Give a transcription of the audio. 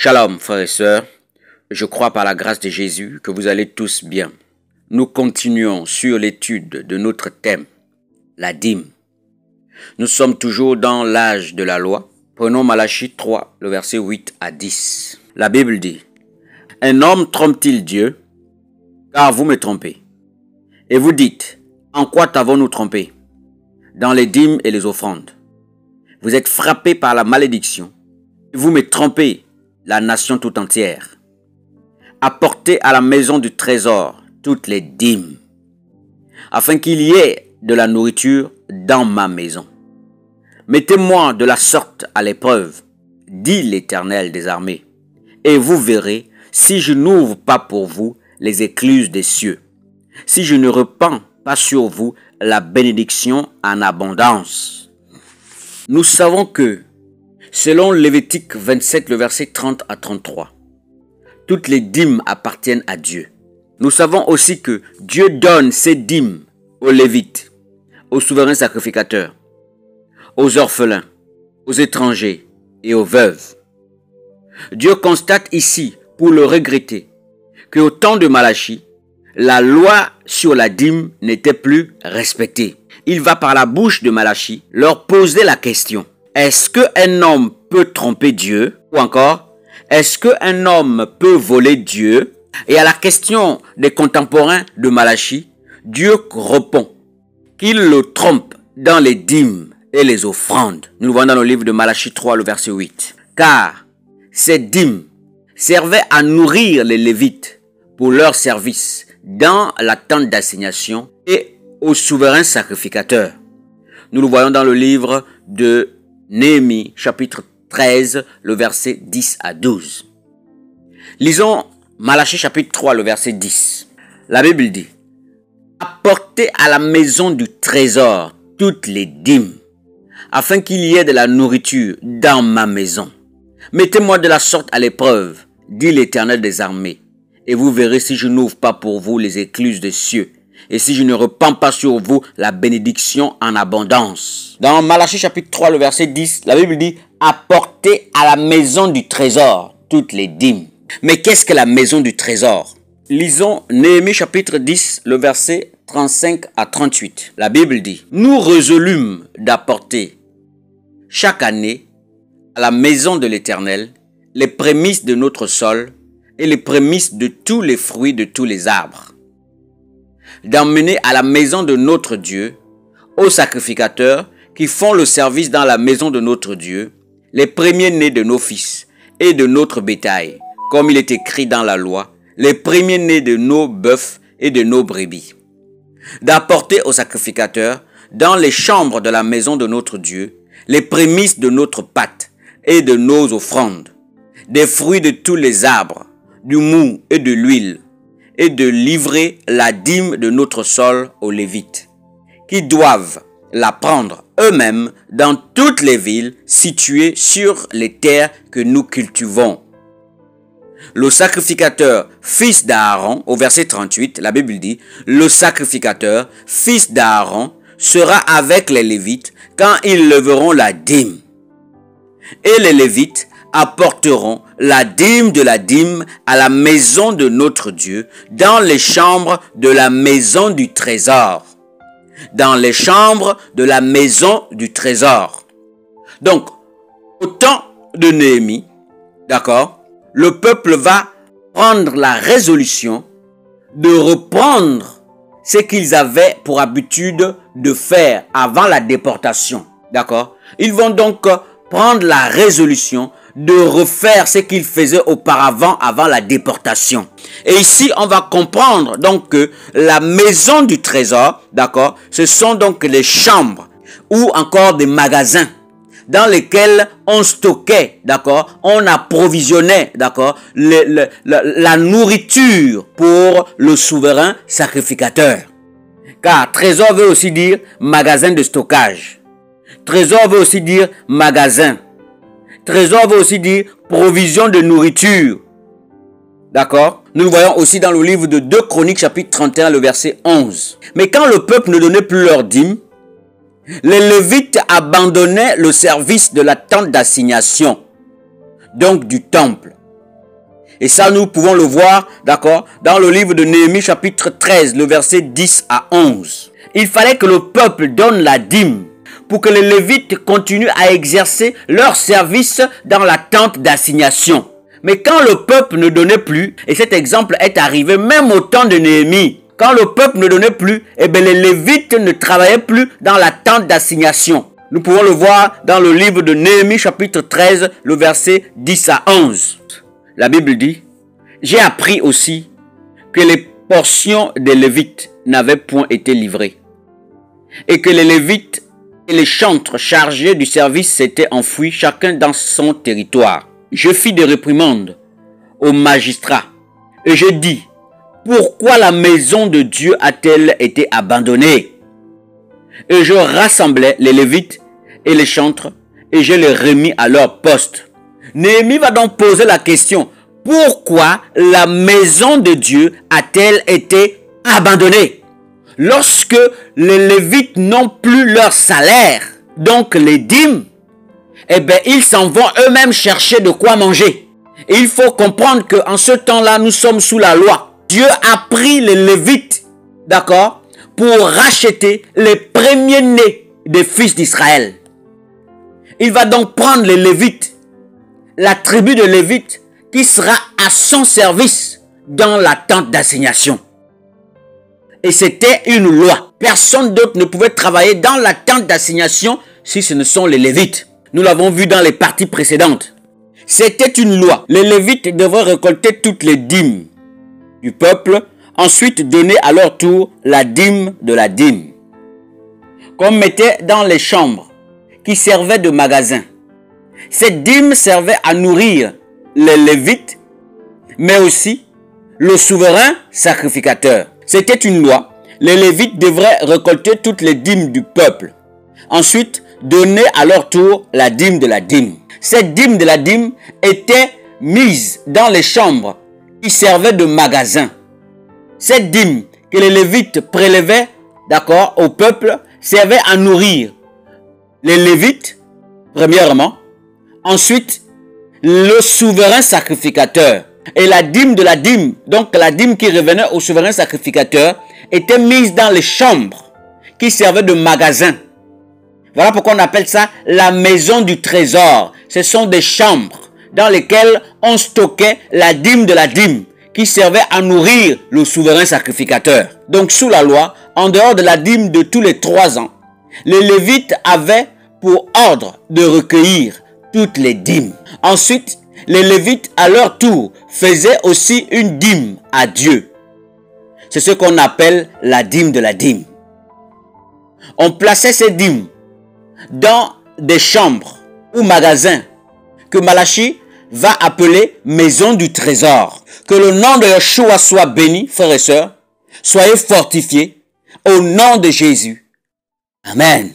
Shalom, frères et sœurs. Je crois par la grâce de Jésus que vous allez tous bien. Nous continuons sur l'étude de notre thème, la dîme. Nous sommes toujours dans l'âge de la loi. Prenons Malachie 3, le verset 8 à 10. La Bible dit, « Un homme trompe-t-il Dieu? Car vous me trompez. Et vous dites, en quoi t'avons-nous trompé? Dans les dîmes et les offrandes. Vous êtes frappés par la malédiction. Vous me trompez, la nation tout entière. Apportez à la maison du trésor toutes les dîmes, afin qu'il y ait de la nourriture dans ma maison. Mettez-moi de la sorte à l'épreuve, dit l'Éternel des armées, et vous verrez si je n'ouvre pas pour vous les écluses des cieux, si je ne repens pas sur vous la bénédiction en abondance. Nous savons que, selon Lévitique 27, le verset 30 à 33, toutes les dîmes appartiennent à Dieu. Nous savons aussi que Dieu donne ces dîmes aux Lévites, aux souverains sacrificateurs, aux orphelins, aux étrangers et aux veuves. Dieu constate ici, pour le regretter, qu'au temps de Malachie, la loi sur la dîme n'était plus respectée. Il va par la bouche de Malachie leur poser la question. Est-ce qu'un homme peut tromper Dieu? Ou encore, est-ce qu'un homme peut voler Dieu? Et à la question des contemporains de Malachie, Dieu répond qu'il le trompe dans les dîmes et les offrandes. Nous le voyons dans le livre de Malachie 3, le verset 8. Car ces dîmes servaient à nourrir les Lévites pour leur service dans la tente d'assignation et aux souverains sacrificateurs. Nous le voyons dans le livre de Néhémie, chapitre 13, le verset 10 à 12. Lisons Malachie, chapitre 3, le verset 10. La Bible dit, « Apportez à la maison du trésor toutes les dîmes, afin qu'il y ait de la nourriture dans ma maison. Mettez-moi de la sorte à l'épreuve, dit l'Éternel des armées, et vous verrez si je n'ouvre pas pour vous les écluses des cieux, et si je ne repens pas sur vous la bénédiction en abondance. » Dans Malachie chapitre 3, le verset 10, la Bible dit « Apportez à la maison du trésor toutes les dîmes. » Mais qu'est-ce que la maison du trésor? Lisons Néhémie chapitre 10, le verset 35 à 38. La Bible dit « Nous résolûmes d'apporter chaque année à la maison de l'Éternel les prémices de notre sol et les prémices de tous les fruits de tous les arbres, d'emmener à la maison de notre Dieu, aux sacrificateurs qui font le service dans la maison de notre Dieu, les premiers-nés de nos fils et de notre bétail, comme il est écrit dans la loi, les premiers-nés de nos bœufs et de nos brebis. D'apporter aux sacrificateurs, dans les chambres de la maison de notre Dieu, les prémices de notre pâte et de nos offrandes, des fruits de tous les arbres, du mou et de l'huile, et de livrer la dîme de notre sol aux Lévites, qui doivent la prendre eux-mêmes dans toutes les villes situées sur les terres que nous cultivons. Le sacrificateur, fils d'Aaron, au verset 38, la Bible dit, « Le sacrificateur, fils d'Aaron, sera avec les Lévites quand ils leveront la dîme. Et les Lévites apporteront la dîme de la dîme à la maison de notre Dieu, dans les chambres de la maison du trésor. » Dans les chambres de la maison du trésor. Donc, au temps de Néhémie, d'accord, le peuple va prendre la résolution de reprendre ce qu'ils avaient pour habitude de faire avant la déportation. D'accord? Ils vont donc prendre la résolution de refaire ce qu'ils faisaient auparavant avant la déportation. Et ici, on va comprendre donc que la maison du trésor, d'accord, ce sont donc les chambres ou encore des magasins dans lesquels on stockait, d'accord, on approvisionnait, d'accord, la nourriture pour le souverain sacrificateur. Car trésor veut aussi dire magasin de stockage. Trésor veut aussi dire magasin. Trésor veut aussi dire provision de nourriture. D'accord? Nous le voyons aussi dans le livre de 2 Chroniques chapitre 31, le verset 11. Mais quand le peuple ne donnait plus leur dîme, les Lévites abandonnaient le service de la tente d'assignation, donc du temple, Et ça, nous pouvons le voir, d'accord, dans le livre de Néhémie chapitre 13, le verset 10 à 11. Il fallait que le peuple donne la dîme pour que les Lévites continuent à exercer leur service dans la tente d'assignation. Mais quand le peuple ne donnait plus, et cet exemple est arrivé même au temps de Néhémie, quand le peuple ne donnait plus, eh bien les Lévites ne travaillaient plus dans la tente d'assignation. Nous pouvons le voir dans le livre de Néhémie chapitre 13, le verset 10 à 11. La Bible dit, « J'ai appris aussi que les portions des Lévites n'avaient point été livrées, et que les Lévites et les chantres chargés du service s'étaient enfouis chacun dans son territoire. Je fis des réprimandes aux magistrats, et je dis, pourquoi la maison de Dieu a-t-elle été abandonnée? Et je rassemblai les Lévites et les chantres, et je les remis à leur poste. » Néhémie va donc poser la question, pourquoi la maison de Dieu a-t-elle été abandonnée? Lorsque les Lévites n'ont plus leur salaire, donc les dîmes, eh bien ils s'en vont eux-mêmes chercher de quoi manger. Et il faut comprendre qu'en ce temps-là, nous sommes sous la loi. Dieu a pris les Lévites, d'accord, pour racheter les premiers-nés des fils d'Israël. Il va donc prendre les Lévites, la tribu de Lévites, qui sera à son service dans la tente d'assignation. Et c'était une loi. Personne d'autre ne pouvait travailler dans la tente d'assignation si ce ne sont les Lévites. Nous l'avons vu dans les parties précédentes. C'était une loi. Les Lévites devraient récolter toutes les dîmes du peuple, ensuite donner à leur tour la dîme de la dîme, qu'on mettait dans les chambres qui servaient de magasin. Cette dîme servait à nourrir les Lévites, mais aussi le souverain sacrificateur. C'était une loi. Les Lévites devraient récolter toutes les dîmes du peuple. Ensuite, donner à leur tour la dîme de la dîme. Cette dîme de la dîme était mise dans les chambres qui servaient de magasin. Cette dîme que les Lévites prélevaient, d'accord, au peuple, servait à nourrir les Lévites, premièrement. Ensuite, le souverain sacrificateur. Et la dîme de la dîme, donc la dîme qui revenait au souverain sacrificateur, était mise dans les chambres qui servaient de magasin. Voilà pourquoi on appelle ça la maison du trésor. Ce sont des chambres dans lesquelles on stockait la dîme de la dîme qui servait à nourrir le souverain sacrificateur. Donc sous la loi, en dehors de la dîme de tous les 3 ans, les Lévites avaient pour ordre de recueillir toutes les dîmes. Ensuite, les Lévites, à leur tour, faisaient aussi une dîme à Dieu. C'est ce qu'on appelle la dîme de la dîme. On plaçait ces dîmes dans des chambres ou magasins que Malachi va appeler maison du trésor. Que le nom de Yeshua soit béni, frères et sœurs. Soyez fortifiés au nom de Jésus. Amen.